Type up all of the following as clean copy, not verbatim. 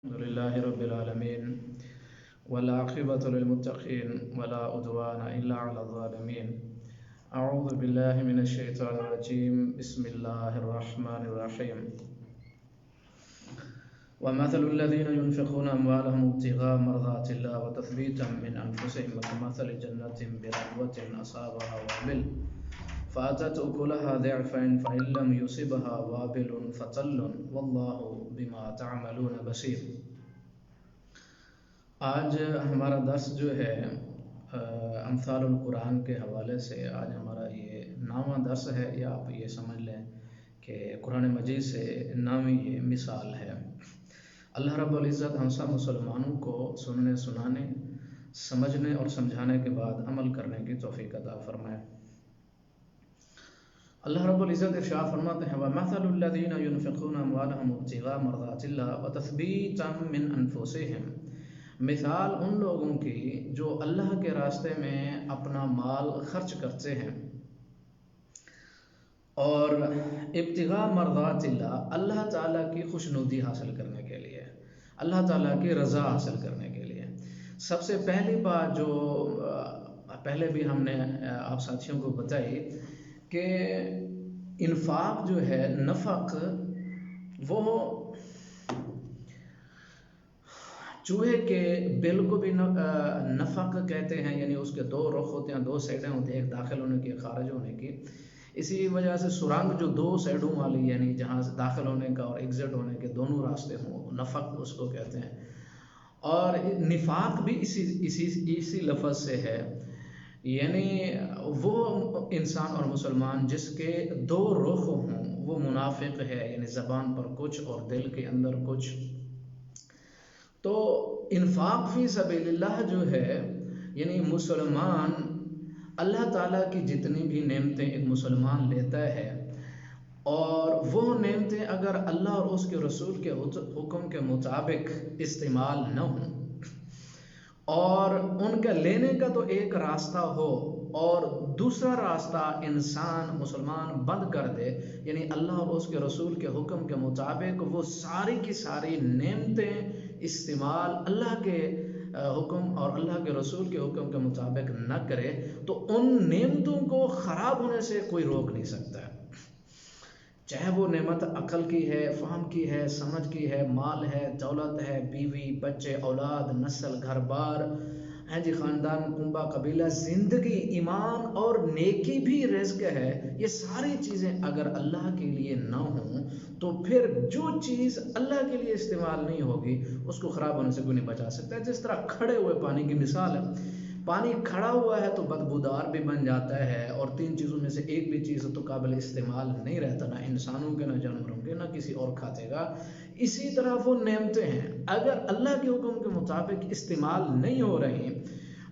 الحمد لله رب العالمين والعاقبة للمتقين ولا عدوان إلا على الظالمين. أعوذ بالله من الشيطان الرجيم. بسم الله الرحمن الرحيم. ومثل الذين ينفقون أموالهم ابتغاء مرضات الله وتثبيتا من أنفسهم كمثل جنة بربوة أصابها وابل فأتت أكلها ضعفين فإن لم يصبها وابل فطل والله بما تعملون بصير. آج ہمارا درس جو ہے امثال القرآن کے حوالے سے آج ہمارا یہ 9واں درس ہے، یا آپ یہ سمجھ لیں کہ قرآن مجید سے 9ویں یہ مثال ہے. اللہ رب العزت ہم سب مسلمانوں کو سننے، سنانے، سمجھنے اور سمجھانے کے بعد عمل کرنے کی توفیق عطا فرمائے. اللہ رب العزت ارشاد فرماتے ہیں وَمَثَلُ الَّذِينَ يُنْفِقُونَ أَمْوَالَهُمْ ابْتِغَاءَ مَرْضَاتِ اللَّهِ وَتَثْبِيتًا مِنْ أَنفُسِهِمْ، مثال ان لوگوں کی جو اللہ کے راستے میں اپنا مال خرچ کرتے ہیں اور ابتغاء مرضات اللہ، اللہ تعالیٰ کی خوشنودی حاصل کرنے کے لیے، اللہ تعالیٰ کی رضا حاصل کرنے کے لیے. سب سے پہلی بات جو پہلے بھی ہم نے آپ ساتھیوں کو بتائی کہ انفاق جو ہے، نفق، وہ چوہے کے بل کو بھی نفق کہتے ہیں، یعنی اس کے دو رخ ہوتے ہیں، دو سائڈیں ہوتی ہیں، ایک داخل ہونے کی، خارج ہونے کی. اسی وجہ سے سرنگ جو دو سائڈوں والی، یعنی جہاں سے داخل ہونے کا اور ایگزٹ ہونے کے دونوں راستے ہوں، نفق اس کو کہتے ہیں. اور نفاق بھی اسی لفظ سے ہے، یعنی وہ انسان اور مسلمان جس کے دو رخ ہوں وہ منافق ہے، یعنی زبان پر کچھ اور دل کے اندر کچھ. تو انفاق فی سبیل اللہ جو ہے، یعنی مسلمان اللہ تعالیٰ کی جتنی بھی نعمتیں ایک مسلمان لیتا ہے، اور وہ نعمتیں اگر اللہ اور اس کے رسول کے حکم کے مطابق استعمال نہ ہوں، اور ان کا لینے کا تو ایک راستہ ہو اور دوسرا راستہ انسان مسلمان بند کر دے، یعنی اللہ اور اس کے رسول کے حکم کے مطابق وہ ساری کی ساری نعمتیں استعمال اللہ کے حکم اور اللہ کے رسول کے حکم کے مطابق نہ کرے، تو ان نعمتوں کو خراب ہونے سے کوئی روک نہیں سکتا ہے. چاہے وہ نعمت عقل کی ہے، فہم کی ہے، سمجھ کی ہے، مال ہے، دولت ہے، بیوی، بچے، اولاد، نسل، گھر بار، خاندان، کنبہ، قبیلہ، زندگی، ایمان اور نیکی بھی رزق ہے. یہ ساری چیزیں اگر اللہ کے لیے نہ ہوں تو پھر جو چیز اللہ کے لیے استعمال نہیں ہوگی اس کو خراب ہونے سے کوئی نہیں بچا سکتا. جس طرح کھڑے ہوئے پانی کی مثال ہے، پانی کھڑا ہوا ہے تو بدبودار بھی بن جاتا ہے، اور 3 چیزوں میں سے ایک بھی چیز تو قابل استعمال نہیں رہتا، نہ انسانوں کے، نہ جانوروں کے، نہ کسی اور کھاتے گا. اسی طرح وہ نعمتیں ہیں اگر اللہ کے حکم کے مطابق استعمال نہیں ہو رہی،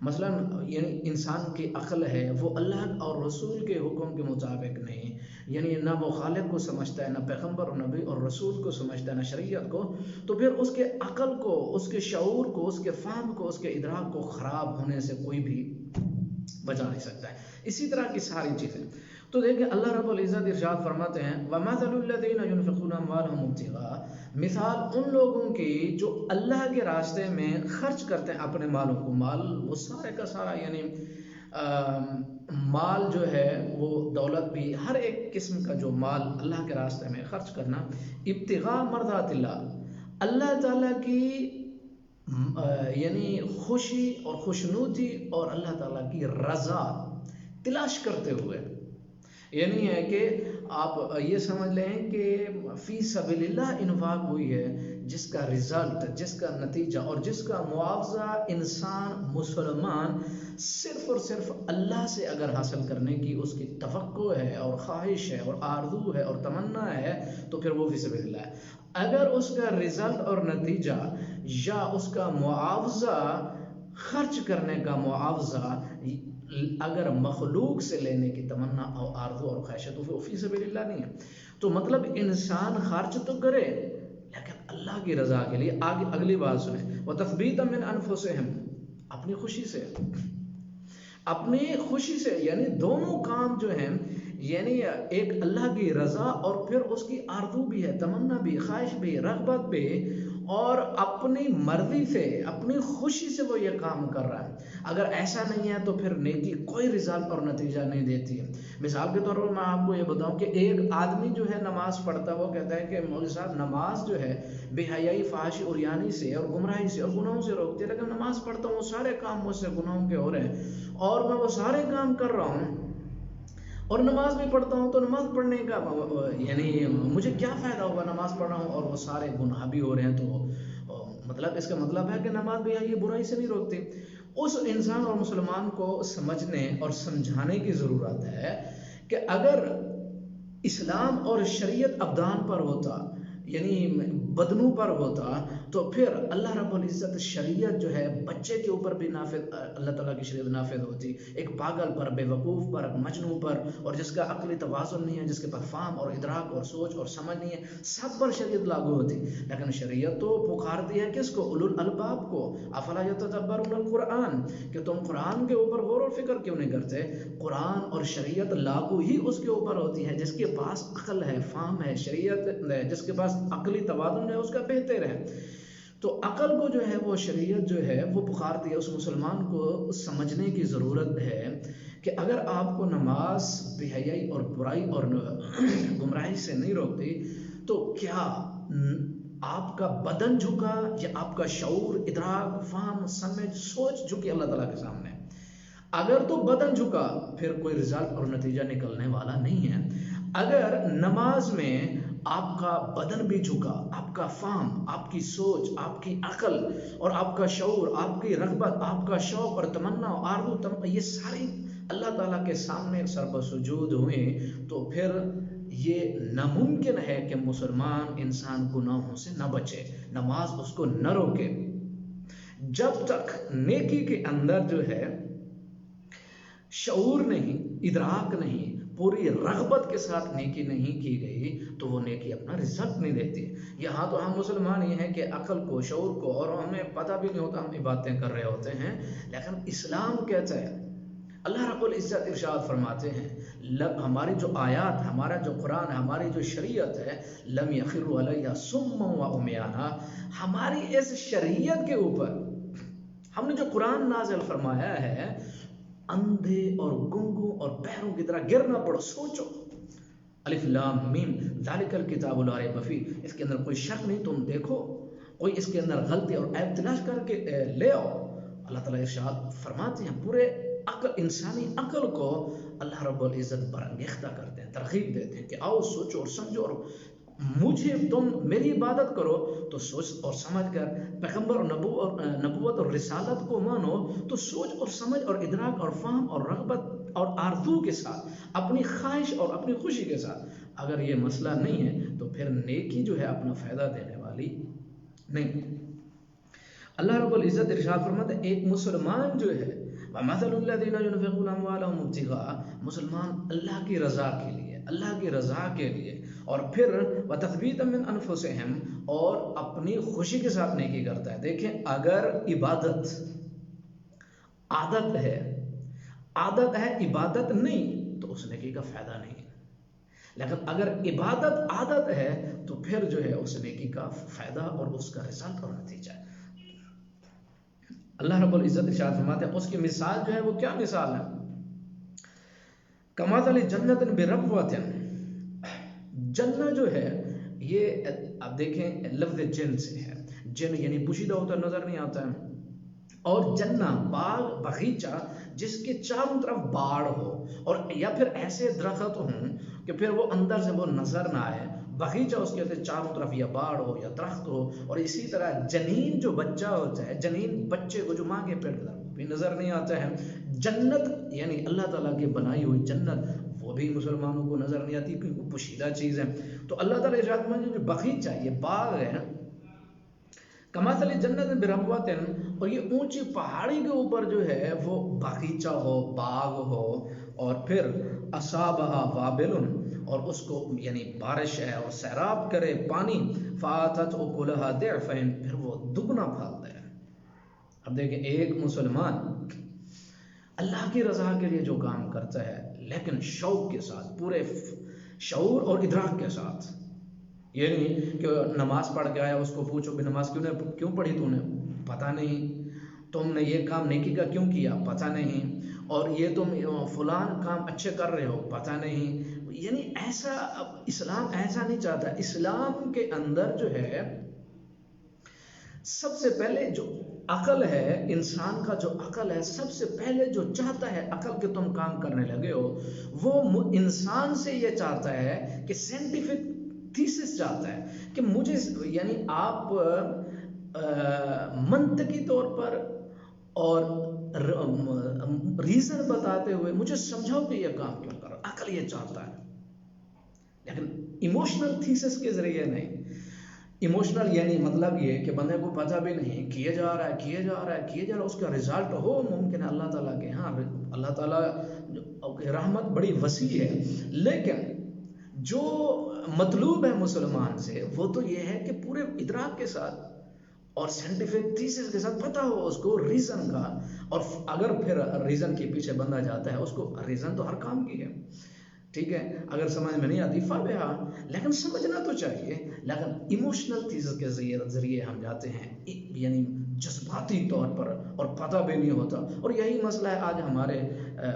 مثلا یعنی انسان کی عقل ہے وہ اللہ اور رسول کے حکم کے مطابق نہیں، یعنی نہ وہ خالق کو سمجھتا ہے، نہ پیغمبر اور نبی اور رسول کو سمجھتا ہے، نہ شریعت کو، تو پھر اس کے عقل کو، اس کے شعور کو، اس کے فہم کو، اس کے ادراک کو خراب ہونے سے کوئی بھی بچا نہیں سکتا ہے. اسی طرح کی ساری چیزیں. تو دیکھیں اللہ رب العزت ارشاد فرماتے ہیں وَمَثَلُ الَّذِينَ يُنْفِقُونَ أَمْوَالَهُمْ ابْتِغَاءَ، مثال ان لوگوں کی جو اللہ کے راستے میں خرچ کرتے ہیں اپنے مالوں کو. مال وہ سارے کا سارا، یعنی مال جو ہے وہ دولت بھی، ہر ایک قسم کا جو مال اللہ کے راستے میں خرچ کرنا، ابتغاء مرضات اللہ، اللہ تعالیٰ کی یعنی خوشی اور خوشنودی اور اللہ تعالیٰ کی رضا تلاش کرتے ہوئے. یعنی ہے کہ آپ یہ سمجھ لیں کہ فی سبیل اللہ انفاق ہوئی ہے جس کا رزلٹ، جس کا نتیجہ اور جس کا معاوضہ انسان مسلمان صرف اور صرف اللہ سے اگر حاصل کرنے کی اس کی توقع ہے اور خواہش ہے اور آرزو ہے اور تمنا ہے تو پھر وہ فی سبیل اللہ ہے. اگر اس کا رزلٹ اور نتیجہ یا اس کا معاوضہ، خرچ کرنے کا معاوضہ اگر مخلوق سے لینے کی تمنا اور آرزو اور خواہش ہے تو وہ فی سبیل اللہ نہیں ہے. تو مطلب انسان خرچ تو کرے لیکن اللہ کی رضا کے لیے. آگے اگلی بات سنیں وَتَثْبِيتًا مِنْ أَنفُسِهِمْ، اپنی خوشی سے، اپنی خوشی سے، یعنی دونوں کام جو ہیں، یعنی ایک اللہ کی رضا اور پھر اس کی آرزو بھی ہے، تمنا بھی، خواہش بھی، رغبت بھی، اور اپنی مرضی سے اپنی خوشی سے وہ یہ کام کر رہا ہے، اگر ایسا نہیں ہے تو پھر نیکی کوئی رزلٹ اور نتیجہ نہیں دیتی ہے۔ مثال کے طور پر میں آپ کو یہ بتاؤں کہ ایک آدمی جو ہے نماز پڑھتا ہے، وہ کہتا ہے کہ مولوی صاحب نماز جو ہے بے حیائی، فحاشی، عریانی سے اور گمراہی سے اور گناہوں سے روکتی ہے، لیکن نماز پڑھتا ہوں وہ سارے کام مجھ سے گناہوں کے ہو رہے ہیں اور میں وہ سارے کام کر رہا ہوں اور نماز بھی پڑھتا ہوں، تو نماز پڑھنے کا یعنی مجھے کیا فائدہ ہوگا؟ نماز پڑھ رہا ہوں اور وہ سارے گناہ بھی ہو رہے ہیں، تو مطلب اس کا مطلب ہے کہ نماز بھی یہ برائی سے نہیں روکتی۔ اس انسان اور مسلمان کو سمجھنے اور سمجھانے کی ضرورت ہے کہ اگر اسلام اور شریعت ابدان پر ہوتا، یعنی بدنوں پر ہوتا، تو پھر اللہ رب العزت شریعت جو ہے بچے کے اوپر بھی نافذ، اللہ تعالیٰ کی شریعت نافذ ہوتی، ایک پاگل پر، بے وقوف پر، مجنون پر، اور جس کا عقلی توازن نہیں ہے، جس کے پاس فہم اور ادراک اور سوچ اور سمجھ نہیں ہے، سب پر شریعت لاگو ہوتی۔ لیکن شریعت تو پکارتی ہے کس کو؟ اولو الالباب کو۔ افلا یتدبرون القرآن، کہ تم قرآن کے اوپر غور و فکر کیوں نہیں کرتے؟ قرآن اور شریعت لاگو ہی اس کے اوپر ہوتی ہے جس کے پاس عقل ہے، فہم ہے، شریعت جس کے پاس عقلی توازن ہے، اس کا بہتر ہے۔ تو عقل کو جو ہے وہ شریعت جو ہے وہ پکارتی ہے۔ اس مسلمان کو سمجھنے کی ضرورت ہے کہ اگر آپ کو نماز بے حیائی اور برائی اور گمراہی سے نہیں روکتی، تو کیا آپ کا بدن جھکا یا آپ کا شعور، ادراک، فہم، سمجھ، سوچ جھکی اللہ تعالیٰ کے سامنے؟ اگر تو بدن جھکا پھر کوئی رزلٹ اور نتیجہ نکلنے والا نہیں ہے۔ اگر نماز میں آپ کا بدن بھی جھکا، آپ کا فہم، آپ کی سوچ، آپ کی عقل اور آپ کا شعور، آپ کی رغبت، آپ کا شوق اور تمنا اور آرزو، یہ ساری اللہ تعالیٰ کے سامنے سر پر سجود ہوئے، تو پھر یہ ناممکن ہے کہ مسلمان انسان گناہوں سے نہ بچے، نماز اس کو نہ روکے۔ جب تک نیکی کے اندر جو ہے شعور نہیں، ادراک نہیں، پوری رغبت کے ساتھ نیکی نہیں کی گئی، تو وہ نیکی اپنا رزلٹ نہیں دیتی۔ یہاں تو ہم مسلمان یہ ہیں کہ عقل کو، شعور کو، اور ہمیں پتہ بھی نہیں ہوتا، ہم عبادتیں کر رہے ہوتے ہیں، لیکن اسلام کہتا ہے، اللہ رب العزت ارشاد فرماتے ہیں، ہماری جو آیات، ہمارا جو قرآن، ہماری جو شریعت ہے، لم یخروا علیہ صما و عمیانا، ہماری اس شریعت کے اوپر ہم نے جو قرآن نازل فرمایا ہے، اندھے اور گنگوں اور بہروں کی طرح گر نہ پڑو۔ سوچو، الف لام میم ذالک الکتاب لا ریب فیہ، اس کے اندر کوئی شک نہیں، تم دیکھو، کوئی اس کے اندر غلطی اور عیب تلاش کر کے لے آؤ۔ اللہ تعالیٰ ارشاد فرماتے ہیں، پورے عقل، انسانی عقل کو اللہ رب العزت برانگیختہ کرتے ہیں، ترغیب دیتے ہیں کہ آؤ سوچو اور سمجھو، اور مجھے، تم میری عبادت کرو تو سوچ اور سمجھ کر، پیغمبر اور نبوت اور رسالت کو مانو تو سوچ اور سمجھ اور ادراک اور فہم اور رغبت اور آرزو کے ساتھ، اپنی خواہش اور اپنی خوشی کے ساتھ۔ اگر یہ مسئلہ نہیں ہے تو پھر نیکی جو ہے اپنا فائدہ دینے والی نہیں۔ اللہ رب العزت ارشاد فرماتا ہے، ایک مسلمان جو ہے وَمَثَلُ الَّذِينَ يُنْفِقُونَ أَمْوَالَهُمْ ابْتِغَاءَ، مسلمان اللہ کی رضا کے لیے، اللہ کی رضا کے لیے، اور پھر وَتَثْبِيتًا مِّنْ أَنفُسِهِمْ، اور اپنی خوشی کے ساتھ نیکی کرتا ہے۔ دیکھیں، اگر عبادت عادت ہے عبادت نہیں، تو اس نیکی کا فائدہ نہیں ہے۔ لیکن اگر عبادت عادت ہے تو پھر جو ہے اس نیکی کا فائدہ اور اس کا رزلٹ اور نتیجہ ہے۔ اللہ رب العزت ارشاد فرماتے ہیں، اس کی مثال جو ہے وہ کیا مثال ہے؟ کمثل جنت بربوۃ، جنت جو ہے یہ اب دیکھیں لفظ جن سے ہے، جن یعنی پوشیدہ ہوتا نظر نہیں آتا ہے، اور جنت باغ، باغیچہ جس کے چاروں طرف باڑ ہو، اور یا پھر ایسے درخت ہوں کہ پھر وہ اندر سے وہ نظر نہ آئے، باغیچہ اس کے چاروں طرف یا باڑ ہو یا درخت ہو، اور اسی طرح جنین جو بچہ ہوتا ہے، جنین بچے کو جو ماں کے پیٹ کا بھی نظر نہیں آتا ہے۔ جنت یعنی اللہ تعالیٰ کی بنائی ہوئی جنت، وہ بھی مسلمانوں کو نظر نہیں آتی کیونکہ وہ پوشیدہ چیز ہے۔ تو اللہ تعالیٰ ارشاد فرماتے ہیں، جو باغیچہ، یہ باغ ہے، کمثل جنت بربوۃ، اور یہ اونچی پہاڑی کے اوپر جو ہے وہ باغیچہ ہو، باغ ہو، اور پھر اصابہا وابل، اور اس کو یعنی بارش ہے اور سیراب کرے پانی، فآتت اکلہا ضعفین، پھر وہ دگنا پھل دے۔ اب دیکھیں، ایک مسلمان اللہ کی رضا کے لیے جو کام کرتا ہے لیکن شوق کے ساتھ، پورے شعور اور ادراک کے ساتھ، یہ نہیں کہ نماز پڑھ کے آیا اس کو پوچھو بھی نماز کیوں پڑھی تو نے، پتہ نہیں، تم نے یہ کام نیکی کا کیوں کیا، پتہ نہیں، اور یہ تم فلان کام اچھے کر رہے ہو، پتہ نہیں. یعنی ایسا اسلام ایسا نہیں چاہتا. اسلام کے اندر جو ہے سب سے پہلے جو عقل ہے، انسان کا جو عقل ہے، سب سے پہلے جو چاہتا ہے عقل کے تم کام کرنے لگے ہو، وہ انسان سے یہ چاہتا ہے کہ سائنٹیفک تھیسس چاہتا ہے کہ مجھے، یعنی آپ منطقی طور پر اور ریزن بتاتے ہوئے مجھے سمجھاؤ کہ یہ کام کیوں کرو. عقل یہ چاہتا ہے، لیکن ایموشنل تھیسس کے ذریعے نہیں. ایموشنل یعنی مطلب یہ کہ بندے کو پتہ بھی نہیں، کیے جا رہا ہے، اس کا رزلٹ ہو ممکن ہے اللہ تعالیٰ کے ہاں. اللہ تعالیٰ کی رحمت بڑی وسیع ہے، لیکن جو مطلوب ہے مسلمان سے وہ تو یہ ہے کہ پورے ادراک کے ساتھ اور سائنٹیفک تھیسس کے ساتھ پتہ ہو اس کو ریزن کا. اور اگر پھر ریزن کے پیچھے بندہ جاتا ہے، اس کو ریزن تو ہر کام کی ہے، ٹھیک ہے، اگر سمجھ میں نہیں آتی فابہا، لیکن سمجھنا تو چاہیے. لیکن ایموشنل تھیسس کے ذریعے ہم جاتے ہیں، یعنی جذباتی طور پر، اور پتہ بھی نہیں ہوتا. اور یہی مسئلہ ہے آج ہمارے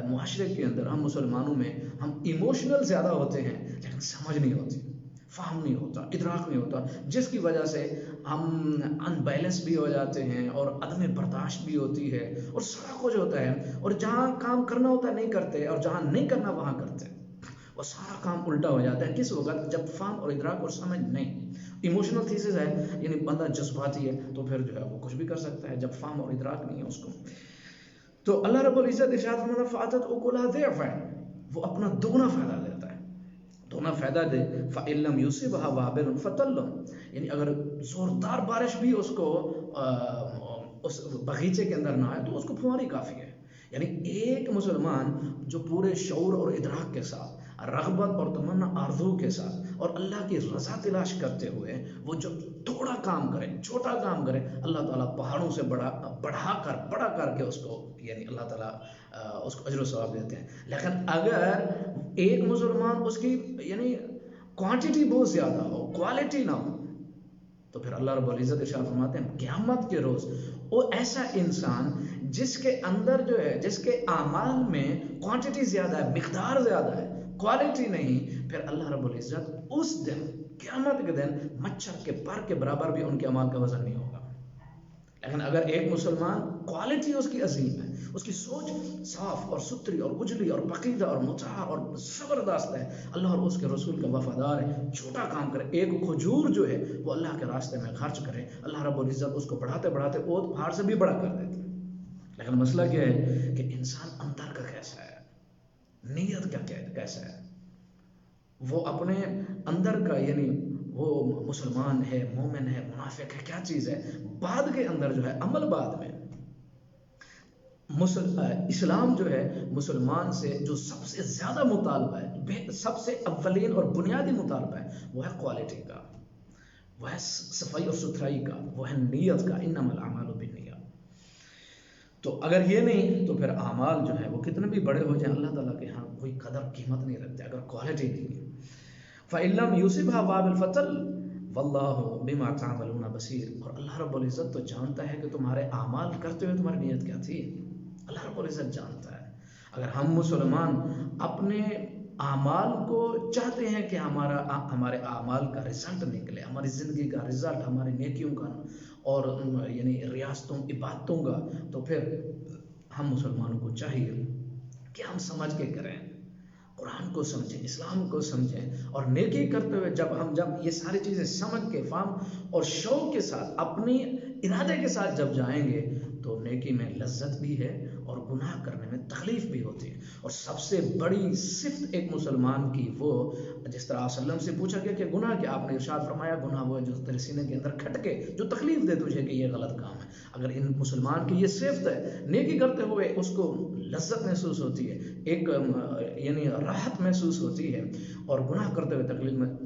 معاشرے کے اندر. ہم مسلمانوں میں ہم ایموشنل زیادہ ہوتے ہیں، لیکن سمجھ نہیں ہوتی، فہم نہیں ہوتا، ادراک نہیں ہوتا، جس کی وجہ سے ہم ان بیلنس بھی ہو جاتے ہیں اور عدم برداشت بھی ہوتی ہے، اور سارا کچھ ہوتا ہے. اور جہاں کام کرنا ہوتا ہے نہیں کرتے، اور جہاں نہیں کرنا وہاں کرتے، وہ سارا کام الٹا ہو جاتا ہے. کس وقت؟ جب فہم اور ادراک اور سمجھ نہیں. ایموشنل تھیسس ہے یعنی بندہ جذباتی ہے تو پھر جو ہے وہ کچھ بھی کر سکتا ہے جب فہم اور ادراک نہیں ہے اس کو. تو اللہ رب العزت ارشاد فرماتا ہے فَآتَتْ أُكُلَهَا ضِعْفَيْنِ، وہ اپنا دوگنا فائدہ دیتا ہے، دوگنا فائدہ دے. فَإِن لَّمْ يُصِبْهَا وَابِلٌ فَطَلٌّ، یعنی اگر زوردار بارش بھی اس کو اس باغیچے کے اندر نہ آئے تو اس کو پھواری کافی ہے. یعنی ایک مسلمان جو پورے شعور اور ادراک کے ساتھ، رغبت اور تمنا آرزو کے ساتھ، اور اللہ کی رضا تلاش کرتے ہوئے وہ جو تھوڑا کام کرے، چھوٹا کام کرے، اللہ تعالیٰ پہاڑوں سے بڑا کر کے اس کو، یعنی اللہ تعالیٰ اس کو اجر و ثواب دیتے ہیں. لیکن اگر ایک مسلمان اس کی یعنی کوانٹٹی بہت زیادہ ہو، کوالٹی نہ ہو، تو پھر اللہ رب العزت ارشاد فرماتے ہیں قیامت کے روز وہ ایسا انسان جس کے اندر جو ہے، جس کے اعمال میں کوانٹٹی زیادہ ہے، مقدار زیادہ ہے، کوالٹی نہیں، پھر اللہ رب العزت اس دن، قیامت کے دن، مچھر کے پر کے برابر بھی ان کے اعمال کا وزن نہیں ہوگا. لیکن اگر ایک مسلمان کوالٹی اس کی عظیم ہے، اس کی سوچ صاف اور ستھری اور اجلی اور پقیدہ اور مطاع اور زبردست ہے، اللہ اور اس کے رسول کا وفادار ہے، چھوٹا کام کرے، ایک کھجور جو ہے وہ اللہ کے راستے میں خرچ کرے، اللہ رب العزت اس کو بڑھاتے بڑھاتے اوت پہاڑ سے بھی بڑا کر دیتے. لیکن مسئلہ کیا ہے کہ انسان اندر کا کیسا ہے، نیت کا کیسا ہے، وہ اپنے اندر کا، یعنی وہ مسلمان ہے، مومن ہے، منافق ہے، کیا چیز ہے. بعد کے اندر جو ہے عمل، بعد میں اسلام جو ہے مسلمان سے جو سب سے زیادہ مطالبہ ہے، سب سے اولین اور بنیادی مطالبہ ہے، وہ ہے کوالٹی کا، وہ ہے صفائی اور ستھرائی کا، وہ ہے نیت کا. انما الاعمال بالنیات. تو اگر یہ نہیں تو پھر اعمال جو ہے وہ کتنے بھی بڑے ہو جائیں اللہ تعالیٰ کے ہاں کوئی قدر قیمت نہیں رکھتے اگر کوالٹی نہیں ہے. فَإِن لَّمْ يُصِبْهَا وَابِلٌ فَطَلٌّ وَاللَّهُ بِمَا تَعْمَلُونَ بَصِيرٌ. اور اللہ رب العزت تو جانتا ہے کہ تمہارے اعمال کرتے ہوئے تمہاری نیت کیا تھی. اللہ رب العزت جانتا ہے. اگر ہم مسلمان اپنے اعمال کو چاہتے ہیں کہ ہمارے اعمال کا رزلٹ نکلے، ہماری زندگی کا رزلٹ، ہماری نیکیوں کا اور یعنی ریاستوں، عبادتوں کا، تو پھر ہم مسلمانوں کو چاہیے کہ ہم سمجھ کے کریں، قرآن کو سمجھیں، اسلام کو سمجھیں، اور نیکی کرتے ہوئے جب یہ ساری چیزیں سمجھ کے، فہم اور شوق کے ساتھ، اپنی ارادے کے ساتھ جب جائیں گے تو نیکی میں لذت بھی ہے اور گناہ کرنے میں تکلیف بھی ہوتی ہے. اور سب سے بڑی صفت ایک مسلمان کی، وہ جس طرح آپ صلی اللہ علیہ وسلم سے پوچھا گیا کہ گناہ کیا، آپ نے ارشاد فرمایا گناہ وہ ہے جو تیرے سینے کے اندر کھٹکے، جو تکلیف دے تجھے کہ یہ غلط کام ہے. اگر ان مسلمان کی یہ صفت ہے، نیکی کرتے ہوئے اس کو لذت محسوس ہوتی ہے، ایک یعنی راحت محسوس ہوتی ہے، اور گناہ کرتے ہوئے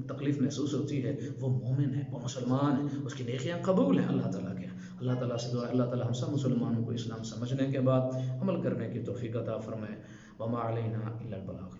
تکلیف محسوس ہوتی ہے، وہ مومن ہے، وہ مسلمان ہے، اس کی نیکیاں قبول ہیں اللہ تعالیٰ کے. اللہ تعالیٰ سے دعا، اللہ تعالیٰ ہم سب مسلمانوں کو اسلام سمجھنے کے بعد عمل کرنے کی توفیق عطا فرمائے. وما علینا الا البلاغ.